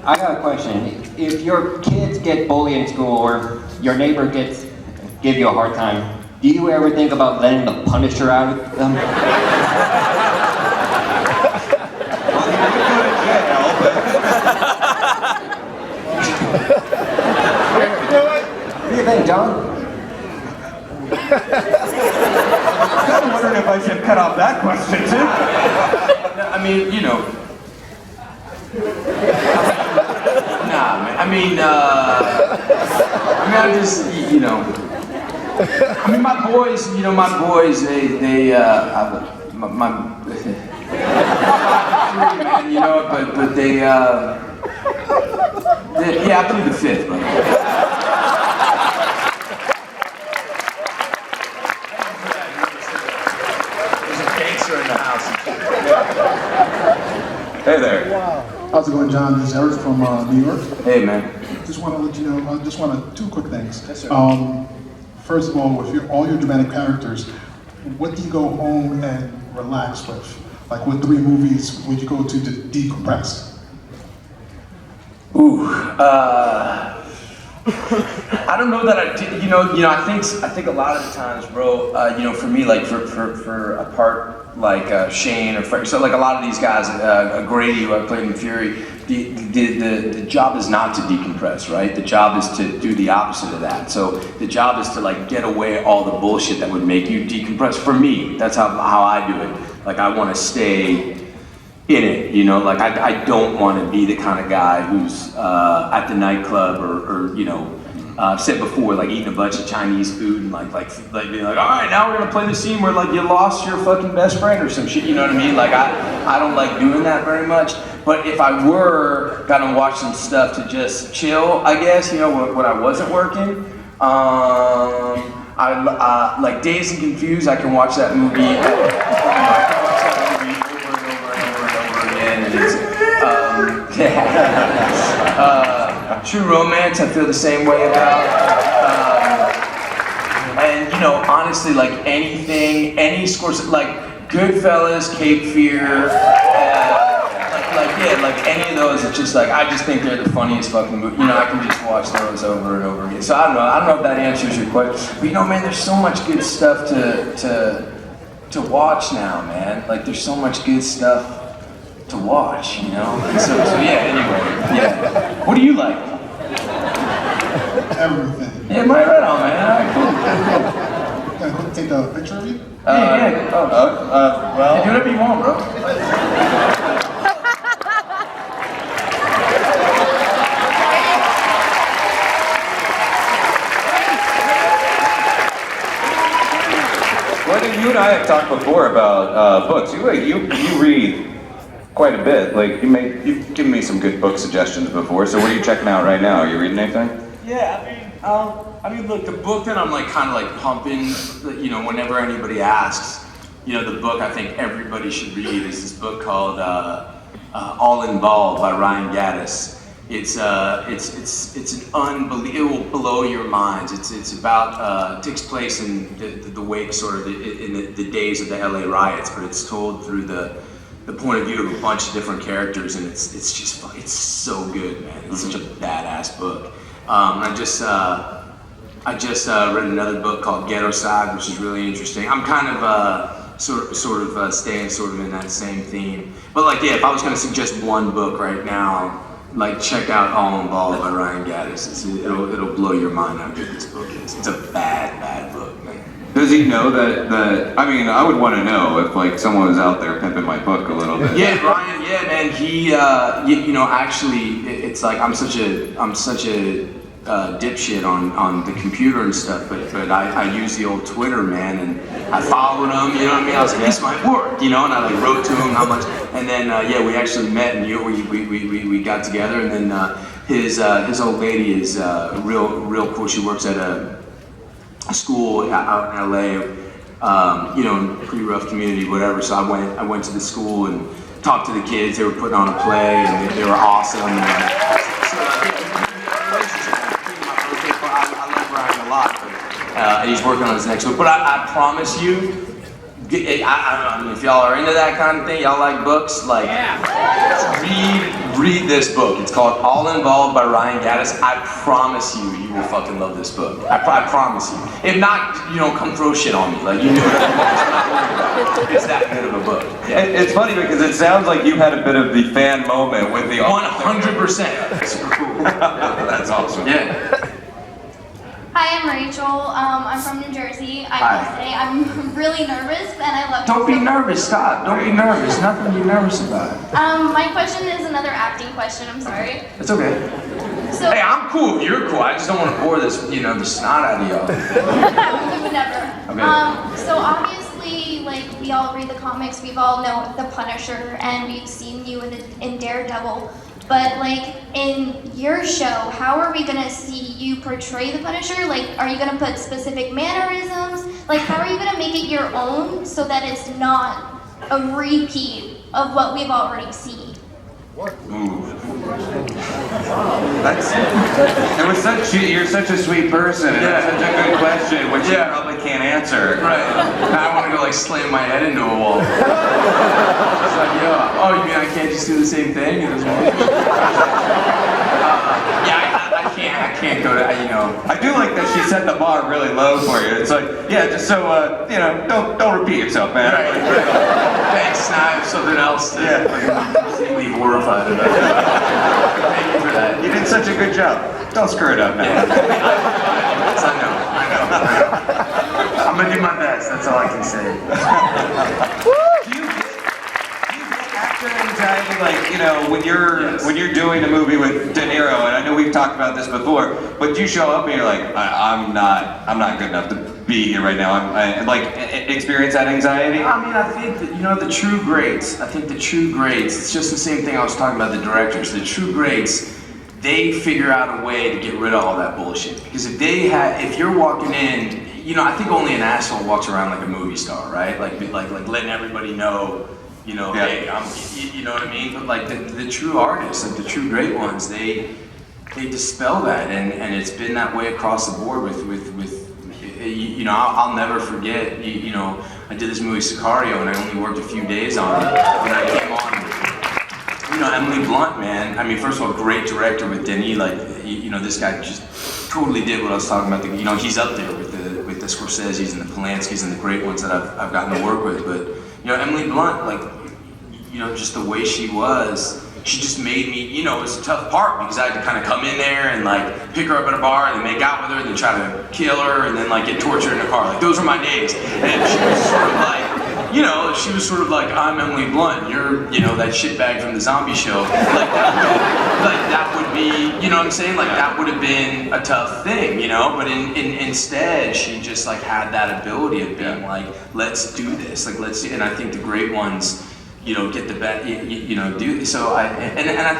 I got a question. If your kids get bullied in school or your neighbor give you a hard time, do you ever think about letting the Punisher out of them? Well, you could go to jail, but... What do you think, John? I'm wondering if I should cut off that question too. I mean, Nah, man. I mean, I just, I mean, my boys, they but they, yeah, I plead the fifth, brother. There's a gangster in the house. Hey there. How's it going, John? This is Eric from New York. Hey, man. Just want to let you know, two quick things. Yes, sir. first of all, with all your dramatic characters, what do you go home and relax with? Like, what 3 movies would you go to decompress? Ooh, I don't know that I did. I think a lot of the times, bro. For me, like for a part like Shane or Frank, so like a lot of these guys, Grady, who I played in Fury, the job is not to decompress, right? The job is to do the opposite of that. So the job is to like get away all the bullshit that would make you decompress. For me, that's how I do it. Like I want to stay in it, like I don't want to be the kind of guy who's at the nightclub or I've said before, like eating a bunch of Chinese food and like being like, all right, now we're gonna play the scene where like you lost your fucking best friend or some shit, you know what I mean? Like I don't like doing that very much. But if I were gonna watch some stuff to just chill, I guess, when I wasn't working, I like Dazed and Confused. I can watch that movie. True Romance, I feel the same way about. And honestly, like anything, any scores, like Goodfellas, Cape Fear, like any of those. It's just like I just think they're the funniest fucking movie. I can just watch those over and over again. So I don't know if that answers your question. But man, there's so much good stuff to watch now, man. Like there's so much good stuff to watch, So yeah, anyway, yeah. What do you like? Everything. Yeah, right on, man. Cool. Can I quick take a picture of you? Yeah. Well, do whatever you want, bro. Well, I think you and I have talked before about books. You read quite a bit. Like you've given me some good book suggestions before. So what are you checking out right now? Are you reading anything? Yeah, look, the book that I'm like kind of like pumping, whenever anybody asks, the book I think everybody should read is this book called All Involved by Ryan Gaddis. It's an unbelievable, it will blow your minds. It's about takes place in the wake sort of in the days of the LA riots, but it's told through the point of view of a bunch of different characters, and it's so good, man. It's such a badass book. I just read another book called Ghetto Side, which is really interesting. I'm kind of sort of staying sort of in that same theme. But like, yeah, if I was going to suggest one book right now, like check out All Involved by Ryan Gaddis. It'll blow your mind how good this book is. It's a bad book, man. Does he know that? I mean, I would want to know if like someone was out there pimping my book a little bit. Yeah, Ryan. Yeah, man. He, actually, it's like I'm such a dipshit on the computer and stuff, but I use the old Twitter, man, and I followed him. You know what I mean? I was like, this might work, and I like wrote to him how much, and then we actually met, and we got together, and then his old lady is real cool. She works at a school out in LA, pretty rough community, whatever. So I went to the school and talked to the kids. They were putting on a play, and they were awesome. And, I love Ryan a lot, and he's working on his next book. But I promise you, I mean, if y'all are into that kind of thing, y'all like books, like read this book. It's called All Involved by Ryan Gaddis. I promise you will fucking love this book. I promise you. If not, come throw shit on me. Like, you know what I'm saying? It's that good of a book. Yeah. It's funny because it sounds like you had a bit of the fan moment with the 100%. Super cool. That's awesome. Yeah. Hi, I'm Rachel. I'm from New Jersey. I will say I'm really nervous, and I love. Don't be nervous. Stop. Don't be nervous. Nothing to be nervous about. My question is another acting question. I'm sorry. It's okay. So, hey, I'm cool if you're cool. I just don't want to bore this, the snot out of y'all. we would never. Okay. So obviously, like we all read the comics, we've all known the Punisher, and we've seen you in Daredevil. But like in your show, how are we gonna see you portray the Punisher? Like, are you gonna put specific mannerisms? Like, how are you gonna make it your own so that it's not a repeat of what we've already seen? You're such a sweet person, and that's such a good question, which you probably can't answer. Right. Now I want to go like slam my head into a wall. It's like, yo, oh, you mean I can't just do the same thing? I can't go to, you know. I do like that she set the bar really low for you. It's like, yeah, just so, you know, don't repeat yourself, man. Right. Thanks, now I have something else to completely horrified about. Thank you for that. You did such a good job. Don't screw it up now. Yeah. I know. I'm gonna do my best, that's all I can say. Do you get actor anxiety, like, you know, when you're doing a movie with De Niro, and I know we've talked about this before, but you show up and you're like, I'm not good enough to be here right now. I like experience that anxiety? I mean, I think that, you know, the true greats, it's just the same thing I was talking about the directors. The true greats, they figure out a way to get rid of all that bullshit. Because if you're walking in, you know, I think only an asshole walks around like a movie star, right? Like letting everybody know, you know, hey, you know what I mean? But like the true artists, like the true great ones, they dispel that, and it's been that way across the board with you know, I'll never forget, you know, I did this movie Sicario, and I only worked a few days on it. When I came on, you know, Emily Blunt, man, I mean, first of all, great director with Denis, like, you know, this guy just totally did what I was talking about. You know, he's up there with the Scorsese's and the Polanski's and the great ones that I've gotten to work with. But, you know, Emily Blunt, like, you know, just the way she was, she just made me, you know, it was a tough part because I had to kind of come in there and like pick her up at a bar and then make out with her and then try to kill her and then like get tortured in the car. Like, those were my days. And she was sort of like, you know, she was sort of like, I'm Emily Blunt, you're, you know, that shitbag from the zombie show. Like that would be, you know what I'm saying? Like, that would have been a tough thing, you know? But instead, she just like had that ability of being like, let's do this. Like, let's do, and I think the great ones, you know, get the best, you know, do, so I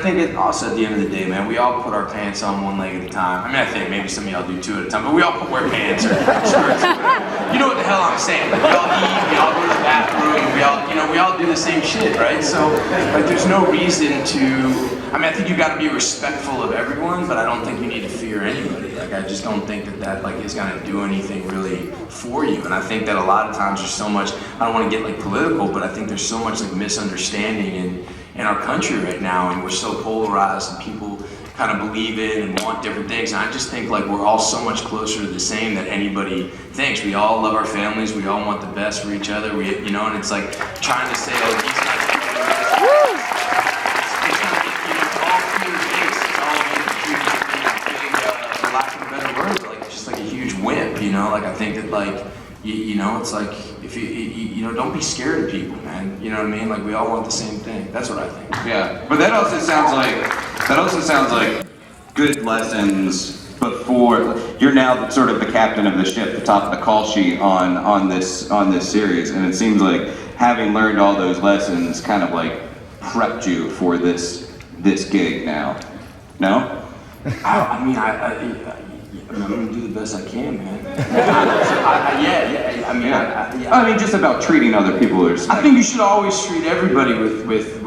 think it also, at the end of the day, man, we all put our pants on one leg at a time. I mean, I think maybe some of y'all do two at a time, but we all wear pants or shirts or whatever. You know what the hell I'm saying? Like, we all eat, we all go to the bathroom, we all, you know, we all do the same shit, right? So, like, there's no reason to, I mean, I think you gotta be respectful of everyone, but I don't think you need to fear anybody. Like, I just don't think that like is gonna do anything really for you. And I think that a lot of times there's so much, I don't wanna get like political, but I think there's so much like misunderstanding in our country right now, and we're so polarized and people kind of believe in and want different things. And I just think like we're all so much closer to the same than anybody thinks. We all love our families, we all want the best for each other, you know, and it's like trying to say, oh, these guys do this. Wimp, you know, like I think that like, you know, it's like, if you know, don't be scared of people, man, you know what I mean? Like, we all want the same thing, that's what I think. Yeah, but that also sounds like good lessons before, you're now sort of the captain of the ship, the top of the call sheet on this series, and it seems like having learned all those lessons kind of like prepped you for this gig now, no? I mean, I'm gonna do the best I can, man. I mean, just about treating other people with respect. I think you should always treat everybody with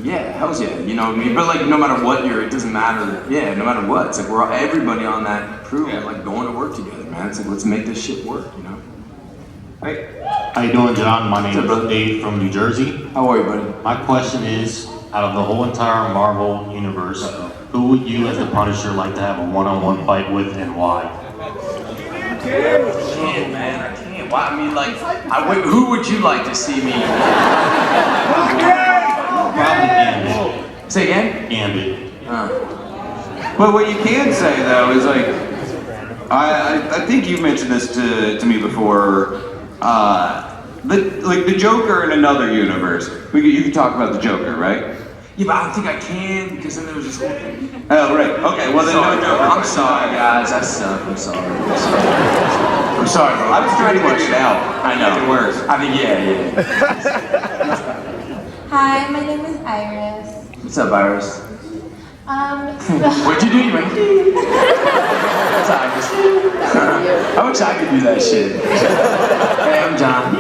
yeah, hell's yeah, you know what I mean? But like, no matter what it doesn't matter, yeah, no matter what. It's like we're everybody on that crew, we're like going to work together, man. It's like, let's make this shit work, you know? Right. How you doing, John? My name is Dave from New Jersey. How are you, buddy? My question is, out of the whole entire Marvel universe, who would you as the Punisher like to have a one-on-one fight with, and why? I can't, man, I can't. Why? I mean, like, who would you like to see me? Probably Gambit. Say again? Gambit. But what you can say though is like, I think you mentioned this to me before. The Joker in another universe. You can talk about the Joker, right? Yeah, but I don't think I can because then there was this whole thing. Oh, right. Okay. Well, then no Joker. I'm sorry, guys. I suck. I'm sorry. I'm sorry, bro. I was trying to get it out. I know. It works. I mean, yeah. Hi, my name is Iris. What's up, Iris? What'd you do? You went, That's Iris. I wish I could do that shit. Hey, I'm John.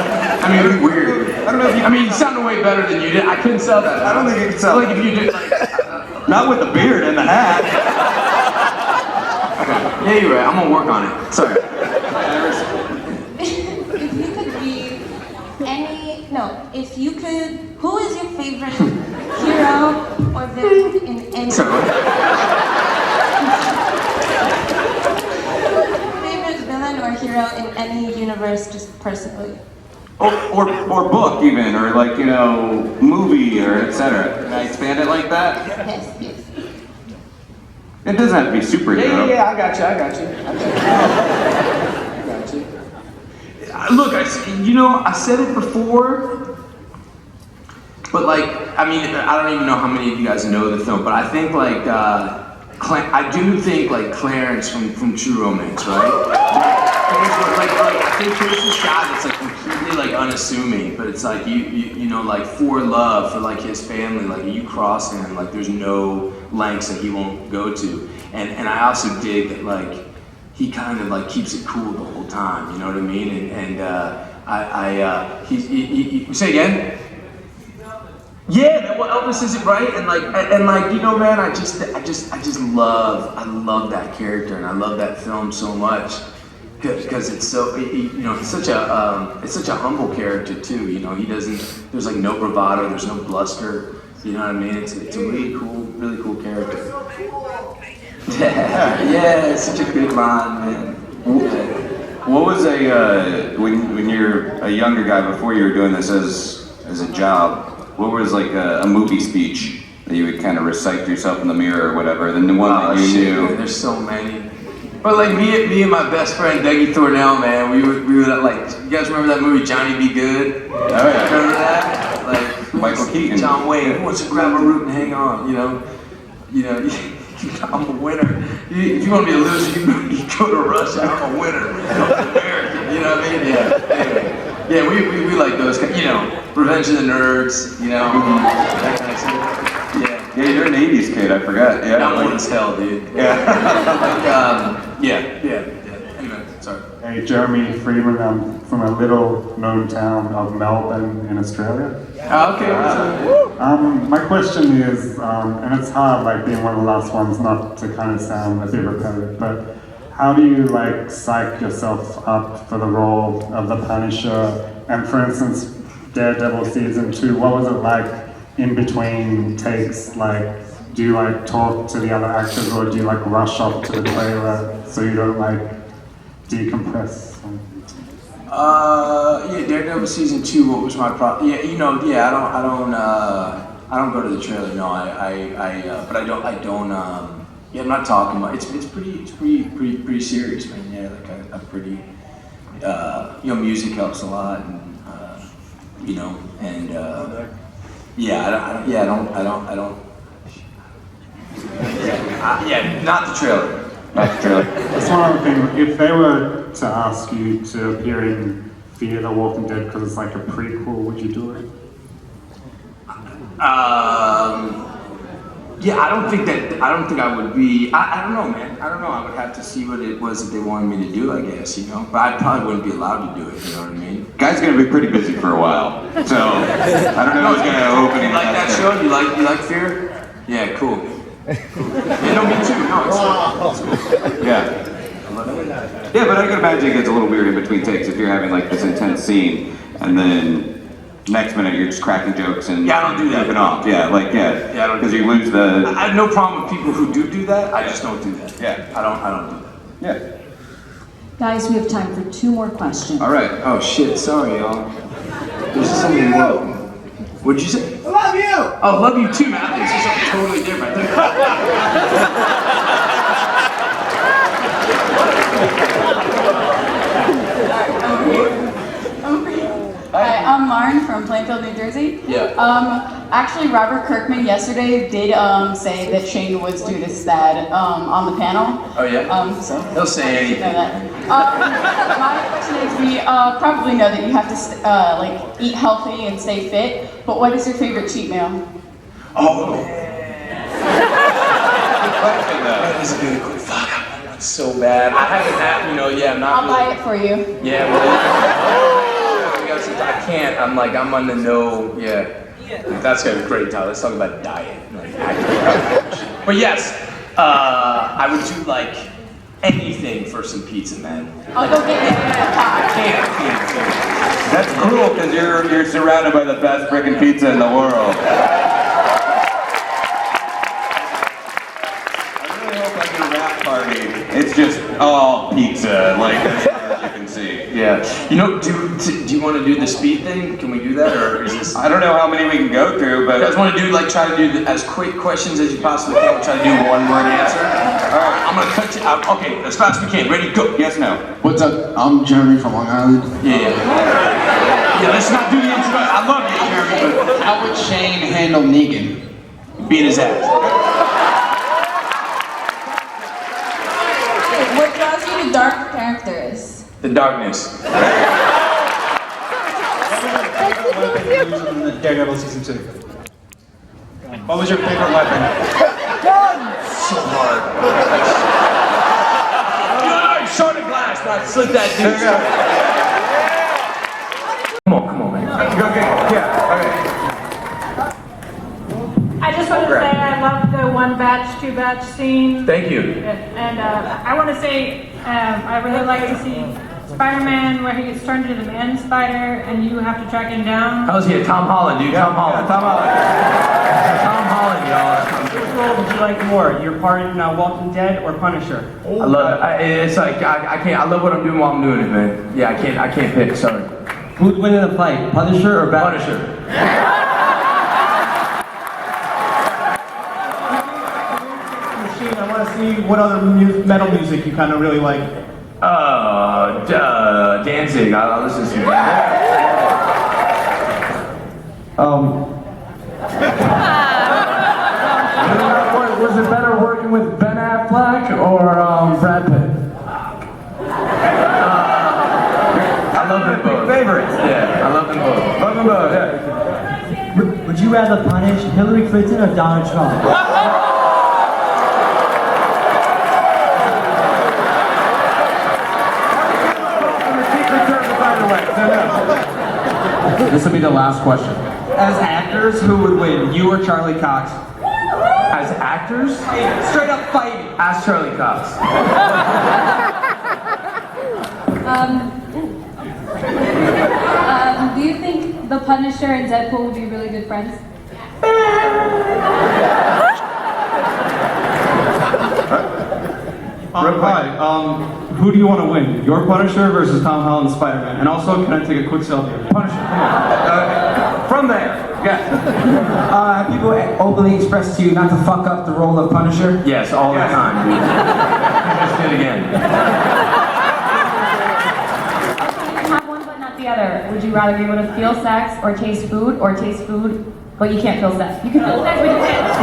I mean, it was weird. I don't know if you. I mean, you sounded way better than you did. I couldn't sell that. I don't think you could sell. Like if you did, like. Not with the beard and the hat. Okay. Yeah, you're right. I'm gonna work on it. Sorry. If you could, who is your favorite hero or villain in any? Sorry. Favorite villain or hero in any universe, just personally. Or book even, or like, you know, movie or etc. Can I expand it like that? Yes, yes. It doesn't have to be superhero. Yeah, I got you. Look, I said it before, but like, I mean, I don't even know how many of you guys know the film, but I think like, I do think like Clarence from True Romance, right? Like I think there's this guy that's like completely like unassuming, but it's like you know, like for love, for like his family, like you cross him, like there's no lengths that he won't go to, and I also dig that like he kind of like keeps it cool the whole time, you know what I mean? He say again? Yeah, well, Elvis is it right, and like you know, man, I just love that character, and I love that film so much because it's so it's such a humble character too. You know, there's like no bravado, there's no bluster. You know what I mean? It's a really cool character. Yeah, it's such a good line, man. What was when you're a younger guy before you were doing this as a job? What was like a movie speech that you would kind of recite to yourself in the mirror or whatever? The one that you knew. Man, there's so many. But like me and my best friend Dougie Thornell, man, we would like. You guys remember that movie Johnny Be Good? Oh yeah. Remember that? Like Michael Keaton. John Wayne. Who wants to grab a root and hang on? You know. I'm a winner. If you want to be a loser, you go to Russia. I'm a winner. I'm American. You know what I mean? Yeah. Anyway. Yeah, we like those kind. You know, Revenge of the Nerds. You know, that kind of stuff. Yeah. Yeah, you're an '80s kid. I forgot. Yeah. I'm old as hell, dude. Yeah. Yeah. Anyway, sorry. Hey, Jeremy Freeman. I'm from a little known town of Melbourne in Australia. Okay. My question is, and it's hard, like being one of the last ones, not to kind of sound a bit repetitive, but how do you like psych yourself up for the role of the Punisher? And for instance, Daredevil season 2, what was it like in between takes? Like, do you like talk to the other actors, or do you like rush off to the trailer so you don't like decompress? Yeah, Daredevil season 2. What was my problem? Yeah, I don't go to the trailer. No, but I don't. Yeah, I'm not talking about. It's pretty serious, man. Yeah, like a pretty. Music helps a lot, and I don't. Yeah, not the trailer. That's one other thing. If they were to ask you to appear in Fear the Walking Dead because it's like a prequel, would you do it? Yeah, I don't think I would be. I don't know, man. I don't know. I would have to see what it was that they wanted me to do, I guess, But I probably wouldn't be allowed to do it, you know what I mean? Guy's gonna be pretty busy for a while, so I don't know who's gonna open it. You like that show? You like Fear? Yeah, cool. Yeah, no, me too. No, it's cool. Yeah. Yeah, but I can imagine it gets a little weird in between takes if you're having like this intense scene and then next minute you're just cracking jokes and I don't do that. Off. Yeah, because you lose the. I have no problem with people who do that. I just don't do that. Yeah, I don't do that. Yeah. Guys, we have time for 2 more questions. All right. Oh shit. Sorry, y'all. There's something more. What'd you say? I love you! Oh, love you too, man. I think it's something totally different. Hi, I'm Lauren from Plainfield, New Jersey. Yeah. Actually, Robert Kirkman yesterday did say that Shane Woods do this bad on the panel. Oh yeah. So he'll say anything. Know that. My question is, we probably know that you have to eat healthy and stay fit. But what is your favorite cheat meal? Oh man. That is a good question. Fuck, that's so bad. I haven't had, I'm not. I'll buy it for you. Yeah. We license. I can't. I'm on the no. Yeah. That's a great time. Let's talk about diet. But yes, I would do anything for some pizza, man. I'll go get you I can't. That's cruel because you're surrounded by the best freaking pizza in the world. Party. It's just all pizza, as far as you can see. Yeah. You know, do you want to do the speed thing? Can we do that, or is this? I don't know how many we can go through, but you guys want to do try to do as quick questions as you possibly can. We'll try to do one-word answer. All right, I'm gonna cut you out. Okay, as fast as we can. Ready? Go. Yes, no. What's up? I'm Jeremy from Long Island. Yeah. Let's not do the introduction. I love you, Jeremy. But how would Shane handle Negan? Beat his ass. What draws you to dark characters? The darkness. In the Daredevil season 2. What was your favorite weapon? So hard. Short of glass, not slip that dude. Come on, man. Okay, yeah, I just want to say I love the one batch, two batch scene. Thank you. And I want to say I really like to see Spider-Man where he gets turned into the man spider and you have to track him down. How's he? Tom Holland, dude. Tom Holland. Tom Holland, y'all. Which role did you like more? Your part in Walking Dead or Punisher? I love it. It's I can't. I love what I'm doing while I'm doing it, man. Yeah, I can't pick. Sorry. Who'd win in a fight, Punisher or Batman? Punisher. I want to see what other metal music you kind of really like. Danzig. I'll listen to that. Was it better working with Ben Affleck or Brad Pitt? I love them both. Favorites? Yeah, I love them both. Love them both, yeah. Would you rather punish Hillary Clinton or Donald Trump? This will be the last question. As actors, who would win, you or Charlie Cox? As actors? Straight up fighting. Ask Charlie Cox. Do you think the Punisher and Deadpool would be really good friends? Who do you want to win? Your Punisher versus Tom Holland's Spider-Man? And also, can I take a quick selfie? Punisher, come on. From there, yeah. Have people openly expressed to you not to fuck up the role of Punisher? Yes, all the time, dude. Just did it again. You can have one but not the other. Would you rather be able to feel sex or taste food but you can't feel sex? You can feel sex, but you can't.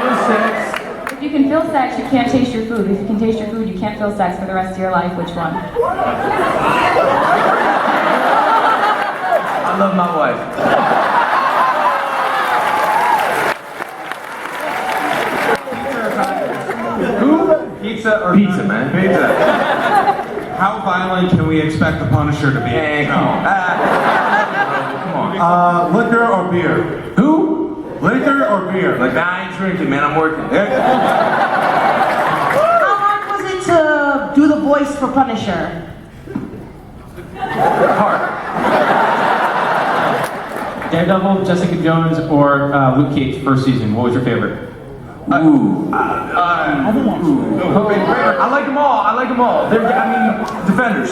Feel sex. If you can feel sex, you can't taste your food. If you can taste your food, you can't feel sex for the rest of your life. Which one? I love my wife. Who? Pizza or Pizza, man. Pizza. How violent can we expect the Punisher to be? Hey, come on. Come on. Liquor or beer? Who? Liquor or beer? Like, I ain't drinking, man. I'm working. How hard was it to do the voice for Punisher? Hard. Daredevil, Jessica Jones, or Luke Cage first season? What was your favorite? I like them all. They're, defenders.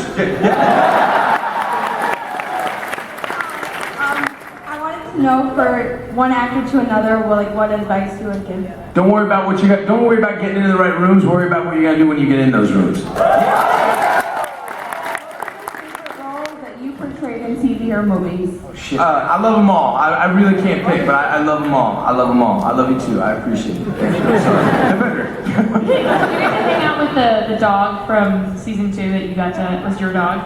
I wanted to know for one actor to another, what advice you would give. Don't worry about what you got. Don't worry about getting into the right rooms. Worry about what you gotta do when you get in those rooms. Role that you portrayed in TV or movies. I love them all. I really can't pick, but I love them all. I love them all. I love you too. I appreciate it. Thank you. Sorry. Defender. Did you get to hang out with the dog from season 2 that you got to, was your dog?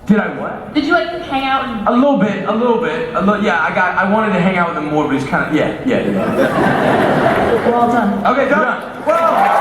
Did I what? Did you hang out and... A little bit. Yeah, I wanted to hang out with him more, but he's kind of, yeah. Well done. Okay, done. Well.